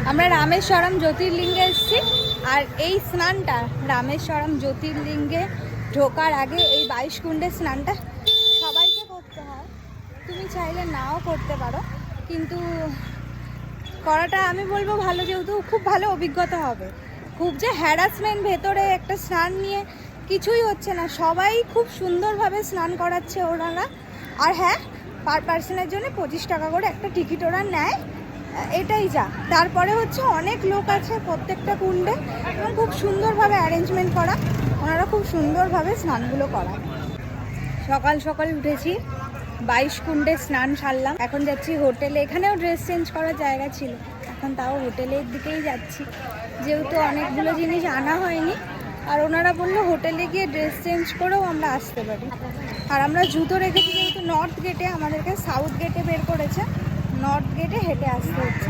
আমরা রামেশ্বরম জ্যোতির্লিঙ্গে এসেছি। আর এই স্নানটা রামেশ্বরম জ্যোতির্লিঙ্গে ঢোকার আগে এই 22 কুণ্ডের স্নানটা সবাইকে করতে হয়। তুমি চাইলে নাও করতে পারো, কিন্তু করাটা আমি বলবো ভালো, যেহেতু খুব ভালো অভিজ্ঞতা হবে। খুব যে হ্যারাসমেন্ট ভেতরে একটা স্নান নিয়ে কিছুই হচ্ছে না, সবাই খুব সুন্দরভাবে স্নান করাচ্ছে ওনারা। আর হ্যাঁ, পার পার্সনের জন্য 25 টাকা করে একটা টিকিট ওরা নেয়, এটাই যা। তারপরে হচ্ছে অনেক লোক আছে প্রত্যেকটা কুণ্ডে, এবং খুব সুন্দরভাবে অ্যারেঞ্জমেন্ট করা, ওনারা খুব সুন্দরভাবে স্নানগুলো করায়। সকাল সকাল উঠেছি, 22 কুণ্ডে স্নান সারলাম। এখন যাচ্ছি হোটেলে। এখানেও ড্রেস চেঞ্জ করার জায়গা ছিল, এখন তাও হোটেলের দিকেই যাচ্ছি, যেহেতু অনেকগুলো জিনিস আনা হয়নি। আর ওনারা বললো হোটেলে গিয়ে ড্রেস চেঞ্জ করেও আমরা আসতে পারি। আর আমরা জুতো রেখেছি যেহেতু নর্থ গেটে, আমাদেরকে সাউথ গেটে বের করেছে, নর্থ গেটে হেঁটে আসতে হচ্ছে।